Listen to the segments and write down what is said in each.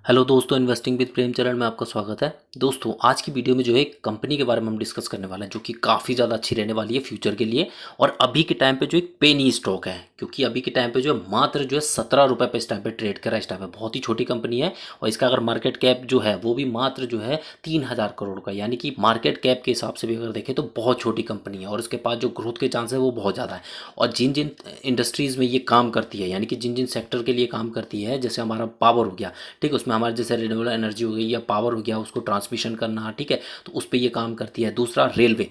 Hello दोस्तों, investing with प्रेम चरण में आपका स्वागत है। दोस्तों, आज की वीडियो में जो है एक कंपनी के बारे में हम डिस्कस करने वाले हैं जो कि काफ़ी ज़्यादा अच्छी रहने वाली है फ्यूचर के लिए। और अभी के टाइम पे जो एक पेनी स्टॉक है, क्योंकि अभी के टाइम पे जो है मात्र जो है 17 रुपये पे इस टाइम पे ट्रेड कर रहा है। इस टाइम पे बहुत ही छोटी कंपनी है और इसका अगर मार्केट कैप जो है वो भी मात्र जो है 3000 करोड़ का, यानी कि मार्केट कैप के हिसाब से भी अगर देखें तो बहुत छोटी कंपनी है। और उसके पास जो ग्रोथ के चांस है वो बहुत ज़्यादा है। और जिन जिन इंडस्ट्रीज़ में ये काम करती है, यानी कि जिन जिन सेक्टर के लिए काम करती है, जैसे हमारा पावर हो गया, ठीक है, उसमें हमारे जैसे रिन्यूएबल एनर्जी हो गई या पावर हो गया, उसको ट्रांसमिशन करना, ठीक है, तो उस पर ये काम करती है। दूसरा रेलवे,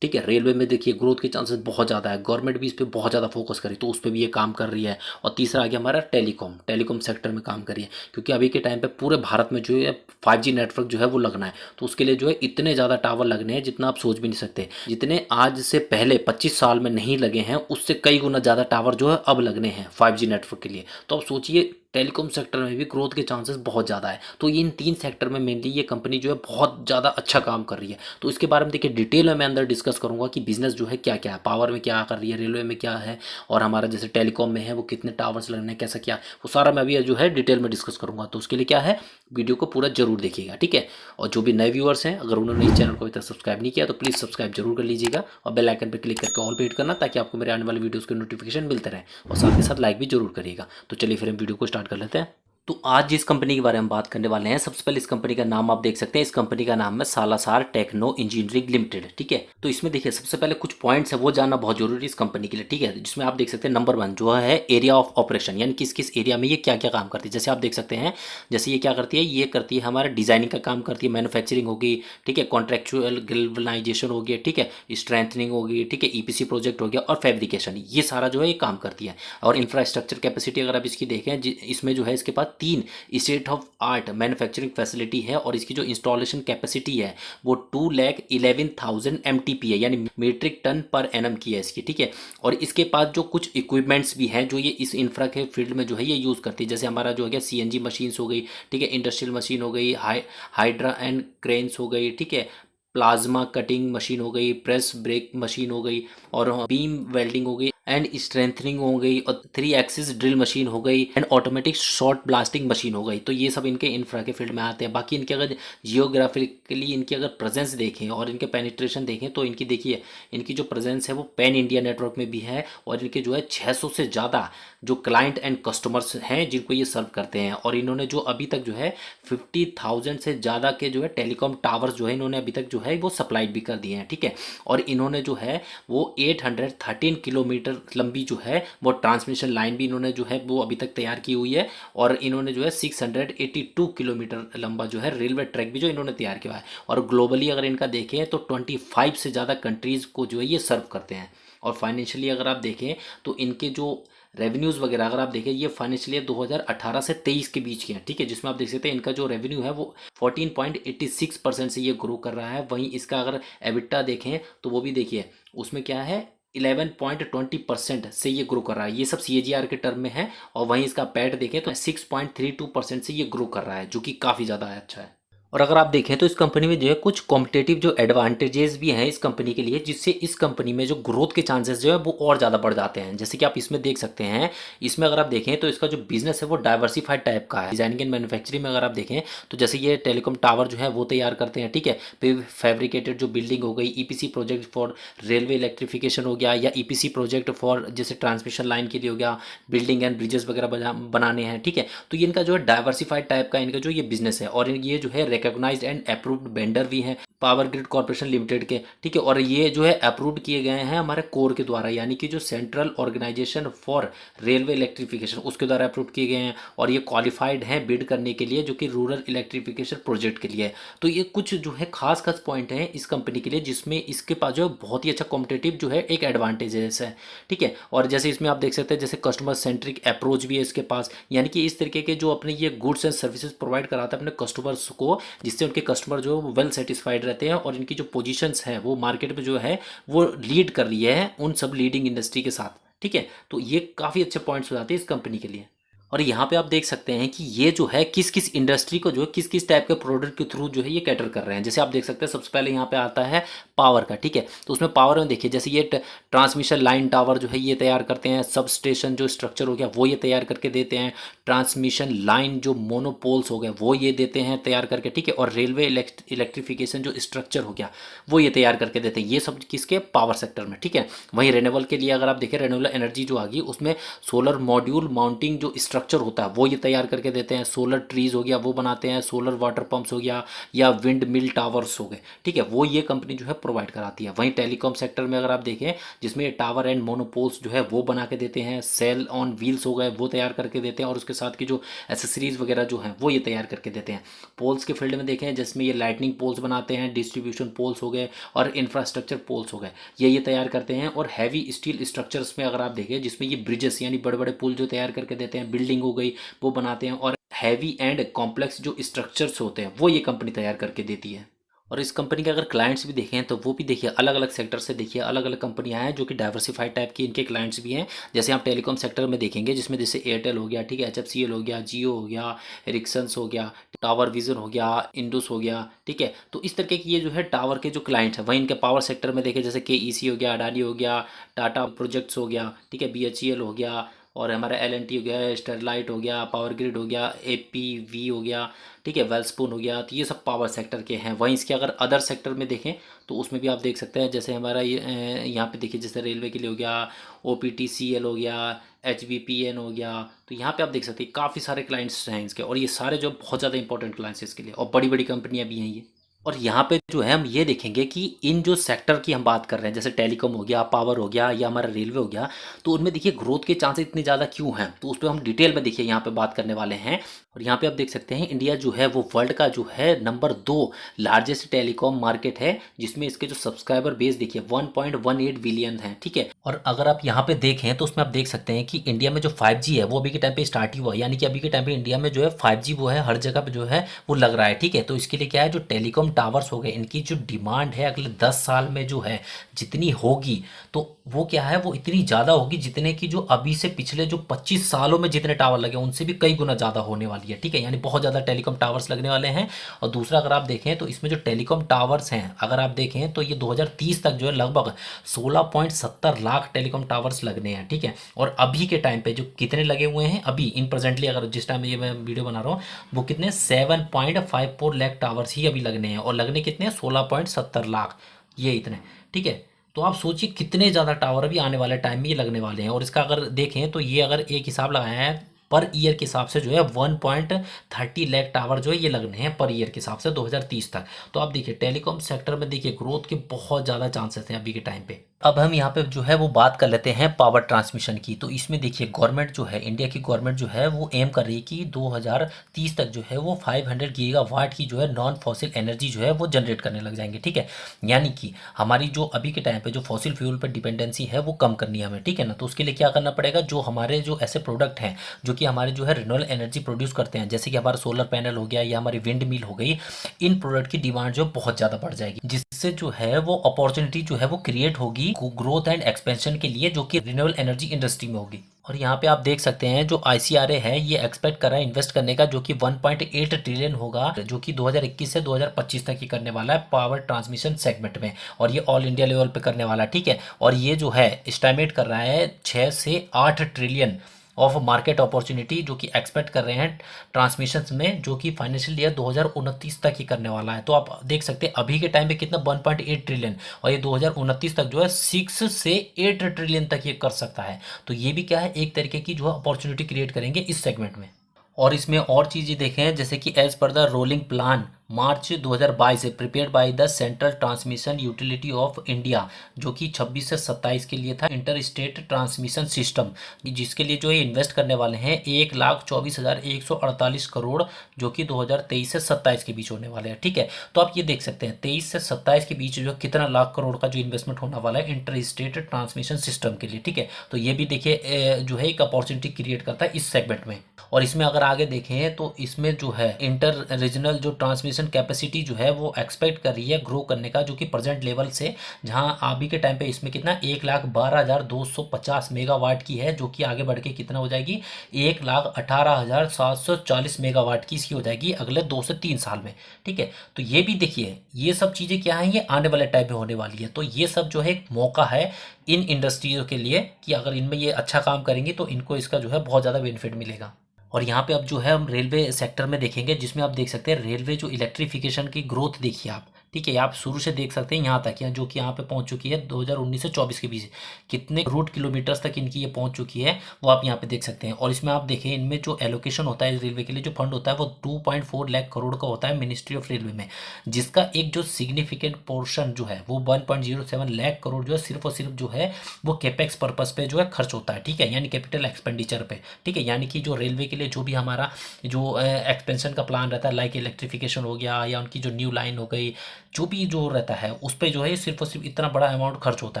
ठीक है, रेलवे में देखिए ग्रोथ के चांसेस बहुत ज़्यादा है, गवर्नमेंट भी इस पर बहुत ज़्यादा फोकस करी तो उस पर भी ये काम कर रही है। और तीसरा आ गया हमारा टेलीकॉम, टेलीकॉम सेक्टर में काम कर रही है, क्योंकि अभी के टाइम पे पूरे भारत में जो है 5G नेटवर्क जो है वो लगना है। तो उसके लिए जो है इतने ज़्यादा टावर लगने हैं जितना आप सोच भी नहीं सकते। जितने आज से पहले 25 साल में नहीं लगे हैं उससे कई गुना ज़्यादा टावर जो है अब लगने हैं 5G नेटवर्क के लिए। तो अब सोचिए टेलीकॉम सेक्टर में भी ग्रोथ के चांसेस बहुत ज़्यादा है। तो इन तीन सेक्टर में मेनली ये कंपनी जो है बहुत ज़्यादा अच्छा काम कर रही है। तो इसके बारे में देखिए डिटेल में मैं अंदर डिस्कस करूंगा कि बिजनेस जो है क्या क्या है, पावर में क्या कर रही है, रेलवे में क्या है, और हमारा जैसे टेलीकॉम में है वो कितने टावर्स लगने हैं, कैसा क्या, वो सारा मैं अभी जो है डिटेल में डिस्कस करूंगा। तो उसके लिए क्या है, वीडियो को पूरा जरूर देखिएगा, ठीक है। और जो भी नए व्यूअर्स हैं, अगर उन्होंने इस चैनल को अभी तक सब्सक्राइब नहीं किया तो प्लीज़ सब्सक्राइब जरूर कर लीजिएगा और बेल आइकन पर क्लिक करके ऑल पे हिट करना, ताकि आपको मेरे आने वाले वीडियोज़ के नोटिफिकेशन मिलते रहे। और साथ ही साथ लाइक भी जरूर करिएगा। तो चलिए फिर हम वीडियो को स्टार्ट कर लेते हैं। तो आज जिस कंपनी के बारे में बात करने वाले हैं, सबसे पहले इस कंपनी का नाम आप देख सकते हैं। इस कंपनी का नाम है सालासार टेक्नो इंजीनियरिंग लिमिटेड, ठीक है। तो इसमें देखिए सबसे पहले कुछ पॉइंट्स है वो जानना बहुत जरूरी है इस कंपनी के लिए, ठीक है, जिसमें आप देख सकते हैं नंबर 1 जो है एरिया ऑफ ऑपरेशन, यानी किस किस एरिया में ये क्या क्या काम करती है। जैसे आप देख सकते हैं, जैसे ये क्या करती है, ये करती है हमारा डिजाइनिंग का काम करती है, मैन्युफैक्चरिंग होगी, ठीक है, कॉन्ट्रेक्चुअल गैल्वेनाइजेशन हो गया, ठीक है, स्ट्रेंथनिंग होगी, ठीक है, ईपीसी प्रोजेक्ट हो गया, और फैब्रिकेशन, ये सारा जो है ये काम करती है। और इंफ्रास्ट्रक्चर कैपेसिटी अगर आप इसकी देखें, इसमें जो है इसके पास 3 state of art manufacturing facility है। और इसकी जो इंस्टॉलेशन कैपेसिटी है वो 2,11,000 MTP है, यानी मीट्रिक टन पर एनम की है इसकी, ठीक है। और इसके पास जो कुछ इक्विपमेंट्स भी हैं जो ये इस इंफ्रा के फील्ड में जो है ये यूज़ करती है, जैसे हमारा जो है CNG मशीन्स हो गई, ठीक है, इंडस्ट्रियल मशीन हो गई, हाइड्रा एंड क्रेन्स हो गई, ठीक है, प्लाज्मा कटिंग मशीन हो गई, प्रेस ब्रेक मशीन हो गई, और बीम वेल्डिंग हो गई, एंड स्ट्रेंथनिंग हो गई, और 3 एक्सिस ड्रिल मशीन हो गई, and automatic short blasting machine हो गई। तो ये सब इनके इंफ्रा के फील्ड में आते हैं। बाकी इनके अगर जियोग्राफिकली इनकी अगर प्रेजेंस देखें और इनके पेनिट्रेशन देखें तो इनकी देखिए, इनकी जो प्रेजेंस है वो पैन इंडिया नेटवर्क में भी है। और इनके जो है 600 से ज़्यादा जो क्लाइंट एंड कस्टमर्स हैं जिनको ये सर्व करते हैं। और इन्होंने जो अभी तक जो है 50,000 से ज़्यादा के जो है टेलीकॉम टावर्स जो है इन्होंने अभी तक जो है वो सप्लाइड भी कर दिए हैं, ठीक है। और इन्होंने जो है वो 813 किलोमीटर लंबी जो है वो ट्रांसमिशन लाइन भी इन्होंने जो है वो अभी तक तैयार की हुई है। और इन्होंने जो है 682 किलोमीटर लंबा जो है रेलवे ट्रैक भी जो इन्होंने तैयार किया है। और ग्लोबली अगर इनका देखें तो 25 से ज़्यादा कंट्रीज़ को जो है ये सर्व करते हैं। और फाइनेंशियली अगर आप देखें तो इनके जो रेवेन्यूज़ वगैरह अगर आप देखें, ये फाइनेंशियल ईयर 2018 से 23 के बीच के हैं, ठीक है, जिसमें आप देख सकते हैं इनका जो रेवेन्यू है वो 14.86% से ये ग्रो कर रहा है। वहीं इसका अगर एबिटा देखें तो वो भी देखिए उसमें क्या है, 11.20% से ये ग्रो कर रहा है। ये सब CAGR के टर्म में है। और वहीं इसका पैट देखें तो 6.32% से ये ग्रो कर रहा है, जो कि काफ़ी ज़्यादा अच्छा है। और अगर आप देखें तो इस कंपनी में जो है कुछ कॉम्पिटेटिव जो एडवांटेजेस भी हैं इस कंपनी के लिए, जिससे इस कंपनी में जो ग्रोथ के चांसेस जो है वो और ज़्यादा बढ़ जाते हैं। जैसे कि आप इसमें देख सकते हैं, इसमें अगर आप देखें तो इसका जो बिजनेस है वो डाइवर्सिफाइड टाइप का है। डिजाइनिंग एंड मैन्युफैक्चरिंग में अगर आप देखें तो जैसे ये टेलीकॉम टावर जो है वो तैयार करते हैं, ठीक है, फिर फैब्रिकेटेड जो बिल्डिंग हो गई, EPC project for railway electrification हो गया, या EPC प्रोजेक्ट फॉर जैसे ट्रांसमिशन लाइन के लिए हो गया, बिल्डिंग एंड ब्रिजेस वगैरह बनाने हैं, ठीक है। तो ये इनका जो है डाइवर्सिफाइड टाइप का इनका जो ये बिजनेस है। और ये जो है रिकॉग्नाइज्ड एंड अप्रूव्ड वेंडर भी हैं पावर ग्रिड कॉर्पोरेशन लिमिटेड के, ठीक है। और ये जो है अप्रूव्ड किए गए हैं हमारे कोर के द्वारा, यानी कि जो central organisation for railway electrification उसके द्वारा अप्रूव किए गए हैं। और ये क्वालिफाइड हैं बिड करने के लिए, जो कि रूरल इलेक्ट्रिफिकेशन प्रोजेक्ट के लिए है। तो ये कुछ जो है खास खास पॉइंट हैं इस कंपनी के लिए, जिसमें इसके पास जो है बहुत ही अच्छा कॉम्पिटेटिव जो है एक एडवांटेजेस है, ठीक है। और जैसे इसमें आप देख सकते हैं जैसे कस्टमर सेंट्रिक अप्रोच भी है इसके पास, यानी कि इस तरीके के जो अपने ये गुड्स एंड सर्विसेज प्रोवाइड कराता है अपने कस्टमर्स को, जिससे उनके कस्टमर जो है वो वेल सेटिस्फाइड रहते हैं। और इनकी जो पोजीशंस है वो मार्केट में जो है वो लीड कर रही है उन सब लीडिंग इंडस्ट्री के साथ, ठीक है। तो ये काफ़ी अच्छे पॉइंट्स हो जाते हैं इस कंपनी के लिए। और यहाँ पे आप देख सकते हैं कि ये जो है किस किस इंडस्ट्री को जो है किस किस टाइप के प्रोडक्ट के थ्रू जो है ये कैटर कर रहे हैं। जैसे आप देख सकते हैं सबसे पहले यहाँ पे आता है पावर का, ठीक है। तो उसमें पावर में देखिए जैसे ये ट्रांसमिशन लाइन टावर जो है ये तैयार करते हैं, सब स्टेशन जो स्ट्रक्चर हो गया वो ये तैयार करके देते हैं, ट्रांसमिशन लाइन जो मोनोपोल्स हो गए वो ये देते हैं तैयार करके, ठीक है। और रेलवे इलेक्ट्रिफिकेशन जो स्ट्रक्चर हो गया वो ये तैयार करके देते हैं। ये सब किसके, पावर सेक्टर में, ठीक है। वहीं रेन्यूएबल के लिए अगर आप देखें रेन्यूएबल एनर्जी जो आ गई उसमें सोलर मॉड्यूल माउंटिंग जो स्ट्रक्चर होता है वो ये तैयार करके देते हैं, सोलर ट्रीज हो गया वो बनाते हैं, सोलर वाटर पंप्स हो गया या विंड मिल टावर्स हो गए, ठीक है, वो ये कंपनी जो है प्रोवाइड कराती है। वहीं टेलीकॉम सेक्टर में अगर आप देखें जिसमें टावर एंड मोनोपोल्स जो है वो बना के देते हैं, सेल ऑन व्हील्स हो गए वो तैयार करके देते हैं, और उसके साथ की जो एसेसरीज वगैरह जो हैं वो ये तैयार करके देते हैं। पोल्स के फील्ड में देखें जिसमें ये लाइटनिंग पोल्स बनाते हैं, डिस्ट्रीब्यूशन पोल्स हो गए और इंफ्रास्ट्रक्चर पोल्स हो गए, ये तैयार करते हैं। और हैवी स्टील स्ट्रक्चर्स में अगर आप देखें जिसमें ये ब्रिजेस यानी बड़े बड़े पुल जो तैयार करके देते हैं, बिल्डिंग हो गई वो बनाते हैं, और हैवी एंड कॉम्प्लेक्स जो स्ट्रक्चर्स होते हैं वो ये कंपनी तैयार करके देती है। और इस कंपनी के अगर क्लाइंट्स भी देखें तो वो भी देखिए अलग अलग सेक्टर से, देखिए अलग अलग कंपनियां हैं जो कि डाइवर्सिफाइड टाइप की इनके क्लाइंट्स भी हैं। जैसे आप टेलीकॉम सेक्टर में देखेंगे जिसमें जैसे एयरटेल हो गया, ठीक है, HFCL हो गया, जियो हो गया, एरिक्सन्स हो गया, टावर विजन हो गया, इंडस हो गया, ठीक है। तो इस तरीके की ये जो है टावर के जो क्लाइंट्स हैं। वहीं इनके पावर सेक्टर में देखें जैसे KEC हो गया, अडानी हो गया, टाटा प्रोजेक्ट्स हो गया, ठीक है, BHEL हो गया, और हमारा L&T हो गया, स्टरलाइट हो गया, पावर ग्रिड हो गया, APV हो गया, ठीक है, वेलस्पून हो गया। तो ये सब पावर सेक्टर के हैं। वहीं इसके अगर अदर सेक्टर में देखें तो उसमें भी आप देख सकते हैं जैसे हमारा ये यहाँ पे देखिए जैसे रेलवे के लिए हो गया, OPTCL हो गया, HBPN हो गया। तो यहाँ पे आप देख सकते हैं काफ़ी सारे क्लाइंट्स हैं इसके, और ये सारे जो बहुत ज़्यादा इंपॉर्टेंट क्लाइंट्स हैं इसके लिए, और बड़ी बड़ी कंपनियाँ भी हैं ये। और यहाँ पे जो है हम ये देखेंगे कि इन जो सेक्टर की हम बात कर रहे हैं जैसे टेलीकॉम हो गया, पावर हो गया या हमारा रेलवे हो गया, तो उनमें देखिए ग्रोथ के चांसेस इतने ज़्यादा क्यों हैं, तो उस पर हम डिटेल में देखिए यहाँ पे बात करने वाले हैं। और यहाँ पे आप देख सकते हैं इंडिया जो है वो वर्ल्ड का जो है नंबर 2 लार्जेस्ट टेलीकॉम मार्केट है, जिसमें इसके जो सब्सक्राइबर बेस देखिए 1.18 बिलियन है, ठीक है। और अगर आप यहाँ पे देखें तो उसमें आप देख सकते हैं कि इंडिया में जो 5G है वो अभी के टाइम पे स्टार्ट ही हुआ है, यानी कि अभी के टाइम पे इंडिया में जो है 5G वो है हर जगह पे जो है वो लग रहा है, ठीक है। तो इसके लिए क्या है, जो टेलीकॉम टावर्स हो गए इनकी जो डिमांड है अगले 10 साल में जो है जितनी होगी, तो वो क्या है, वो इतनी ज़्यादा होगी जितने की जो अभी से पिछले जो 25 सालों में जितने टावर लगे उनसे भी कई गुना ज़्यादा होने वाली है, ठीक है। यानी बहुत ज़्यादा टेलीकॉम टावर्स लगने वाले हैं। और दूसरा अगर आप देखें तो इसमें जो टेलीकॉम टावर्स हैं अगर आप देखें तो ये 2030 तक जो है लगभग 16.70 लाख टेलीकॉम टावर्स लगने हैं, ठीक है। और अभी के टाइम पे जो कितने लगे हुए हैं अभी इन प्रेजेंटली, अगर जिस टाइम ये मैं वीडियो बना रहा हूँ वो कितने 7.54 लाख टावर्स ही अभी लगने हैं, और लगने कितने 16.70 लाख, ये इतने, ठीक है। तो आप सोचिए कितने ज़्यादा टावर अभी आने वाले टाइम में ये लगने वाले हैं। और इसका अगर देखें तो ये अगर एक हिसाब लगाया है पर ईयर के हिसाब से जो है 1.30 लाख टावर जो है ये लगने हैं पर ईयर के हिसाब से 2030 तक। तो आप देखिए टेलीकॉम सेक्टर में देखिए ग्रोथ के बहुत ज़्यादा चांसेस हैं अभी के टाइम पे। अब हम यहाँ पे जो है वो बात कर लेते हैं पावर ट्रांसमिशन की। तो इसमें देखिए गवर्नमेंट जो है, इंडिया की गवर्नमेंट जो है वो एम कर रही है कि 2030 तक जो है वो 500 गीगावाट की जो है नॉन फॉसिल एनर्जी जो है वो जनरेट करने लग जाएंगे, ठीक है। यानी कि हमारी जो अभी के टाइम पे जो फॉसिल फ्यूल पर डिपेंडेंसी है वो कम करनी है हमें, ठीक है ना। तो उसके लिए क्या करना पड़ेगा, जो हमारे जो ऐसे प्रोडक्ट हैं जो कि हमारे जो है रिन्यूएबल एनर्जी प्रोड्यूस करते हैं, जैसे कि हमारा सोलर पैनल हो गया या हमारी विंड मिल हो गई, इन प्रोडक्ट की डिमांड जो बहुत ज़्यादा बढ़ जाएगी, जिससे जो है वो अपॉर्चुनिटी जो है वो क्रिएट होगी ग्रोथ एंड एक्सपेंशन के लिए, जो कि रिन्यूएबल एनर्जी इंडस्ट्री में होगी। और यहाँ पे आप देख सकते हैं जो ICRA है ये एक्सपेक्ट कर रहा है इन्वेस्ट करने का, जो कि 1.8 ट्रिलियन होगा, जो कि 2021 से 2025 तक ही करने वाला है पावर ट्रांसमिशन सेगमेंट में, और ये ऑल इंडिया लेवल पे करने वाला है, ठीक है। और ये जो है एस्टिमेट कर रहा है 6 से 8 ट्रिलियन ऑफ मार्केट अपॉर्चुनिटी जो कि एक्सपेक्ट कर रहे हैं ट्रांसमिशन में, जो कि फाइनेंशियल ईयर 2029 तक ही करने वाला है। तो आप देख सकते हैं अभी के टाइम पे कितना 1.8 ट्रिलियन, और ये 2029 तक जो है 6 से 8 ट्रिलियन तक ये कर सकता है। तो ये भी क्या है, एक तरीके की जो है अपॉर्चुनिटी क्रिएट करेंगे इस सेगमेंट में। और इसमें और चीज़ें देखें जैसे कि as per the rolling plan मार्च 2022 से prepared by the central transmission utility of India, जो कि 26 से 27 के लिए था, इंटर स्टेट ट्रांसमिशन सिस्टम, जिसके लिए जो है इन्वेस्ट करने वाले हैं 1,24,148 करोड़, जो कि 2023 से 27 के बीच होने वाले हैं, ठीक है। तो आप ये देख सकते हैं 23 से 27 के बीच जो कितना लाख करोड़ का जो इन्वेस्टमेंट होने वाला है इंटर स्टेट ट्रांसमिशन सिस्टम के लिए, ठीक है। तो ये भी देखिए जो है एक अपॉर्चुनिटी क्रिएट करता है इस सेगमेंट में। और इसमें अगर आगे देखें तो इसमें जो है इंटर रीजनल जो ट्रांसमिशन प्रोडक्शन कैपेसिटी जो है वो एक्सपेक्ट कर रही है ग्रो करने का, जो कि प्रेजेंट लेवल से, जहां अभी के टाइम पे इसमें कितना 1,12,250 मेगावाट की है, जो कि आगे बढ़ के कितना हो जाएगी 1,18,740 मेगावाट की इसकी हो जाएगी अगले 2 से 3 साल में। ठीक है, तो ये भी देखिए ये सब चीज़ें क्या हैं, ये आने वाले टाइम में होने वाली है। तो ये सब जो है एक मौका है इन इंडस्ट्रियों के लिए कि अगर इनमें ये अच्छा काम करेंगे तो इनको इसका जो है बहुत ज़्यादा बेनिफिट मिलेगा। और यहाँ पे अब जो है हम रेलवे सेक्टर में देखेंगे, जिसमें आप देख सकते हैं रेलवे जो इलेक्ट्रिफिकेशन की ग्रोथ देखिए आप। ठीक है, आप शुरू से देख सकते हैं यहाँ तक, जो कि यहाँ पे पहुँच चुकी है 2019 से 24 के बीच कितने रूट किलोमीटर्स तक इनकी ये पहुँच चुकी है वो आप यहाँ पे देख सकते हैं। और इसमें आप देखें इनमें जो एलोकेशन होता है रेलवे के लिए, जो फंड होता है वो 2.4 लाख करोड़ का होता है मिनिस्ट्री ऑफ रेलवे में, जिसका एक जो सिग्निफिकेंट पोर्शन जो है वो 1.07 लाख करोड़ जो है सिर्फ और सिर्फ जो है वो कैपेक्स पर्पस पे जो है खर्च होता है। ठीक है, यानी कैपिटल एक्सपेंडिचर पे। ठीक है, यानी कि जो रेलवे के लिए जो भी हमारा जो एक्सपेंशन का प्लान रहता है, लाइक इलेक्ट्रिफिकेशन हो गया या उनकी जो न्यू लाइन हो गई, जो भी जो रहता है उस पर जो है सिर्फ और सिर्फ इतना बड़ा अमाउंट खर्च होता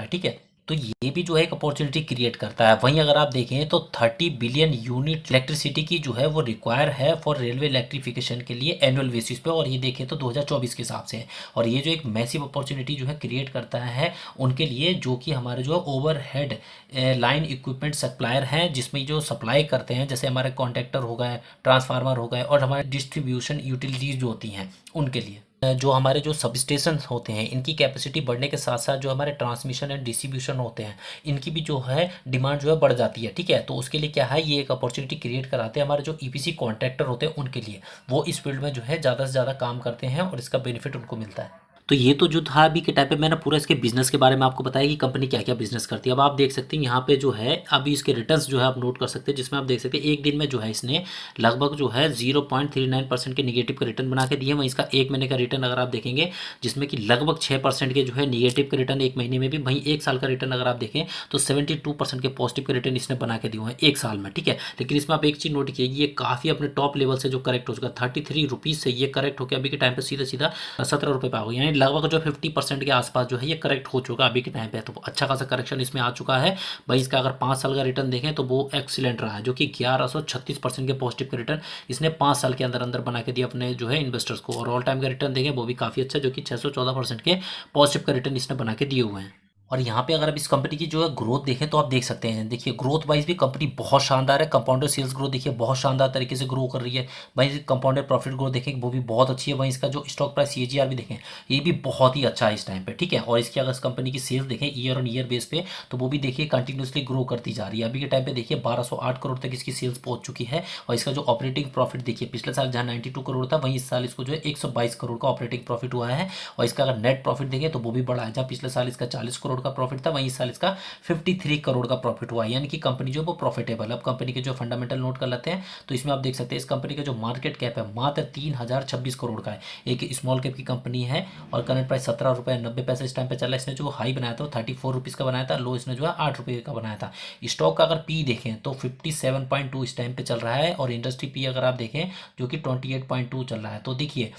है। ठीक है, तो ये भी जो है एक अपॉर्चुनिटी क्रिएट करता है। वहीं अगर आप देखें तो 30 बिलियन यूनिट इलेक्ट्रिसिटी की जो है वो रिक्वायर है फॉर रेलवे इलेक्ट्रिफिकेशन के लिए एनुअल बेसिस पे, और ये देखें तो 2024 के हिसाब से है। और ये जो एक मैसिव अपॉर्चुनिटी जो है क्रिएट करता है उनके लिए, जो कि हमारे जो ओवरहेड लाइन इक्विपमेंट सप्लायर हैं, जिसमें जो सप्लाई करते हैं, जैसे हमारे कॉन्ट्रैक्टर हो गए, ट्रांसफार्मर हो गए, और हमारे डिस्ट्रीब्यूशन यूटिलिटीज जो होती हैं उनके लिए। जो हमारे जो सब स्टेशन होते हैं इनकी कैपेसिटी बढ़ने के साथ साथ जो हमारे ट्रांसमिशन एंड डिस्ट्रीब्यूशन होते हैं इनकी भी जो है डिमांड जो है बढ़ जाती है। ठीक है, तो उसके लिए क्या है, ये एक अपॉर्चुनिटी क्रिएट कराते हैं हमारे जो ईपीसी कॉन्ट्रैक्टर होते हैं उनके लिए। वो इस फील्ड में जो है ज़्यादा से ज़्यादा काम करते हैं और इसका बेनिफिट उनको मिलता है। तो ये तो जो था अभी के टाइम पे मैंने पूरा इसके बिजनेस के बारे में आपको बताया कि कंपनी क्या क्या बिजनेस करती है। अब आप देख सकते हैं यहाँ पे जो है अभी इसके रिटर्न्स जो है आप नोट कर सकते हैं, जिसमें आप देख सकते हैं एक दिन में जो है इसने लगभग जो है 0.39% के निगेटिव का रिटर्न बना के दिए। वहीं इसका एक महीने का रिटर्न अगर आप देखेंगे जिसमें कि लगभग 6% के जो है निगेटिव का रिटर्न एक महीने में भी। वहीं एक साल का रिटर्न अगर आप देखें तो 72% के पॉजिटिव के रिटर्न इसने बना के दिए हैं एक साल में। ठीक है, लेकिन इसमें आप एक चीज़ नोट कीजिए, ये काफ़ी अपने टॉप लेवल से जो करेक्ट हो चुका 33 रुपीज़ से ये करेक्ट होकर अभी के टाइम पर सीधा सीधा 17 रुपये पे आ गया, यानी लगभग जो 50% के आसपास जो है ये करेक्ट हो चुका अभी के टाइम पे। तो अच्छा खासा करेक्शन इसमें आ चुका है। भाई इसका अगर 5 साल का रिटर्न देखें तो वो एक्सीलेंट रहा है, जो कि 1136% के पॉजिटिव के रिटर्न इसने 5 साल के अंदर अंदर बना के दिया अपने जो है इन्वेस्टर्स को। और ऑल टाइम का रिटर्न देखें वो भी काफ़ी अच्छा, जो कि 614% के पॉजिटिव का रिटर्न इसने बना के दिए हुए हैं। और यहाँ पे अगर आप इस कंपनी की जो है ग्रोथ देखें तो आप देख सकते हैं, देखिए ग्रोथ वाइज भी कंपनी बहुत शानदार है। कंपाउंडर सेल्स ग्रोथ देखिए बहुत शानदार तरीके से ग्रो कर रही है। वहीं कंपाउंडर प्रॉफिट ग्रोथ देखें वो भी बहुत अच्छी है। वहीं इसका जो स्टॉक प्राइस सीएजीआर भी देखें ये भी बहुत ही अच्छा है इस टाइम पे। ठीक है, और इसकी अगर इस कंपनी की सेल्स देखें ईयर ऑन ईयर बेस पे तो वो भी देखिए कंटिन्यूसली ग्रो करती जा रही है। अभी के टाइम पे देखिए 1208 करोड़ तक इसकी सेल्स पहुंच चुकी है। और इसका जो ऑपरेटिंग प्रॉफिट देखिए पिछले साल जहाँ 92 करोड़ था वहीं इस साल इसको जो है 122 करोड़ का ऑपरेटिंग प्रॉफिट हुआ है। और इसका अगर नेट प्रॉफिट देखें तो वो भी बड़ा है, जहाँ पिछले साल इसका 40 करोड़ का प्रॉफिट था वहीं साल इसका 53 करोड़ का प्रॉफिट हुआ है, यानी कि कंपनी जो है वो प्रॉफिटेबल है। अब कंपनी के जो फंडामेंटल नोट कर लेते हैं तो इसमें आप देख सकते हैं इस कंपनी का जो मार्केट कैप है मात्र 3026 करोड़ का है। एक स्मॉल कैप की कंपनी है और करंट प्राइस 17 रुपये 90 पैसे इस टाइम पे चल रहा है। इसने जो हाई बनाया था वो 34 रुपीज़ का बनाया था, लो इसने जो है 8 रुपये का बनाया था। स्टॉक का अगर पी देखें तो 57.2 इस टाइम पे चल रहा है, और इंडस्ट्री पी अगर आप देखें जो कि 28.2 चल रहा है। तो देखिए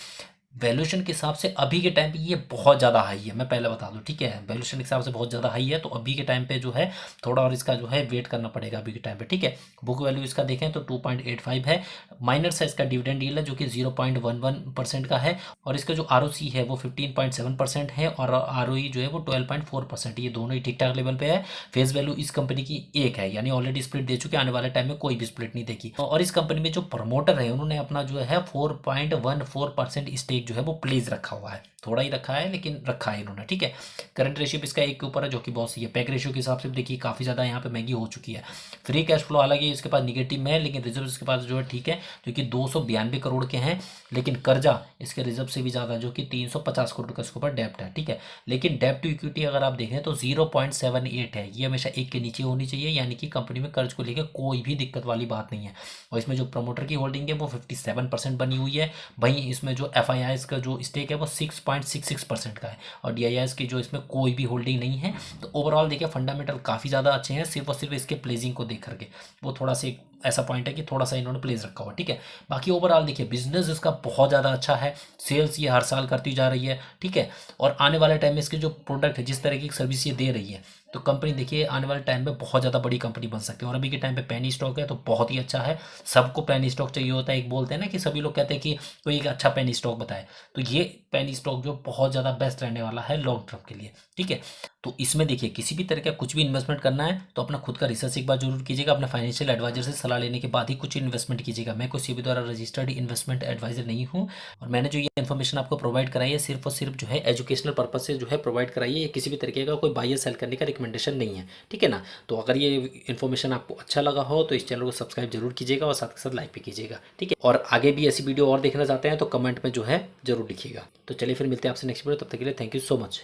वैल्यूएशन के हिसाब से अभी के टाइम पे ये बहुत ज़्यादा हाई है, मैं पहले बता दूं। ठीक है, वैल्यूएशन के हिसाब से बहुत ज़्यादा हाई है, तो अभी के टाइम पे जो है थोड़ा और इसका जो है वेट करना पड़ेगा अभी के टाइम पे। ठीक है, बुक वैल्यू इसका देखें तो 2.85 है। माइनर है इसका डिविडेंड यील्ड है जो कि 0.11% का है, और इसका जो आरओसी है वो 15.7% है, और आरओई जो है वो 12.4%। ये दोनों ही ठीक ठाक लेवल पे है। फेस वैल्यू इस कंपनी की 1 है, यानी ऑलरेडी स्प्लिट दे चुके, आने वाले टाइम में कोई भी स्प्लिट नहीं देगी। और इस कंपनी में जो प्रमोटर है उन्होंने अपना जो है 4.14% स्टेक जो है वो प्लेस रखा हुआ है, थोड़ा ही रखा है लेकिन रखा है इन्होंने। ठीक है, करंट रेशियो इसका 1 के ऊपर है जो कि बहुत सही है। पैक रेशियो के हिसाब से देखिए काफ़ी ज़्यादा यहाँ पे महंगी हो चुकी है। फ्री कैश फ्लो हालांकि इसके पास निगेटिव में है, लेकिन रिजर्व इसके पास जो है ठीक है, जो कि 292 करोड़ के हैं। लेकिन कर्जा इसके रिजर्व से भी ज़्यादा जो कि 350 करोड़ का इसके ऊपर डेप्ट है। ठीक है, लेकिन डेप्ट टू इक्विटी अगर आप देखें तो 0.78 है, ये हमेशा 1 के नीचे होनी चाहिए, यानी कि कंपनी में कर्ज को लेकर कोई भी दिक्कत वाली बात नहीं है। और इसमें जो प्रमोटर की होल्डिंग है वो 57% बनी हुई है। वहीं इसमें जो FIIs का जो स्टेक है वो 6.66% का है, और DIIs की जो इसमें कोई भी होल्डिंग नहीं है। तो ओवरऑल देखिए फंडामेंटल काफ़ी ज़्यादा अच्छे हैं, सिर्फ और सिर्फ इसके प्लेजिंग को देख करके वो थोड़ा सा ऐसा पॉइंट है कि थोड़ा सा इन्होंने प्लेस रखा हुआ। ठीक है, बाकी ओवरऑल देखिए बिजनेस इसका बहुत ज़्यादा अच्छा है, सेल्स ये हर साल करती जा रही है। ठीक है, और आने वाले टाइम में इसके जो प्रोडक्ट है जिस तरह की सर्विस ये दे रही है तो कंपनी देखिए आने वाले टाइम में बहुत ज़्यादा बड़ी कंपनी बन सकती है। और अभी के टाइम पे पेनी स्टॉक है तो बहुत ही अच्छा है। सबको पेनी स्टॉक चाहिए होता है। एक बोलते हैं ना कि सभी लोग कहते हैं कि कोई एक अच्छा पेनी स्टॉक बताए, तो ये पेनी स्टॉक जो बहुत ज़्यादा बेस्ट रहने वाला है लॉन्ग टर्म के लिए। ठीक है, तो इसमें देखिए किसी भी तरह का कुछ भी इन्वेस्टमेंट करना है तो अपना खुद का रिसर्च एक बार जरूर कीजिएगा। अपने फाइनेंशियल एडवाइजर से सलाह लेने के बाद ही कुछ इन्वेस्टमेंट कीजिएगा। मैं कोई सेबी द्वारा रजिस्टर्ड इन्वेस्टमेंट एडवाइजर नहीं हूँ, और मैंने जो ये इन्फॉर्मेशन आपको प्रोवाइड कराई है सिर्फ और सिर्फ जो है एजुकेशनल पर्पज से जो है प्रोवाइड कराई है। ये किसी भी तरीके का कोई बाय या सेल करने का रिकमेंडेशन नहीं है। ठीक है ना। तो अगर ये इन्फॉर्मेशन आपको अच्छा लगा हो तो इस चैनल को सब्सक्राइब जरूर कीजिएगा और साथ के साथ लाइक भी कीजिएगा। ठीक है, और आगे भी ऐसी वीडियो और देखना चाहते हैं तो कमेंट में जो है जरूर लिखिएगा। तो चलिए फिर मिलते हैं आपसे नेक्स्ट वीडियो, तब तक के लिए थैंक यू सो मच।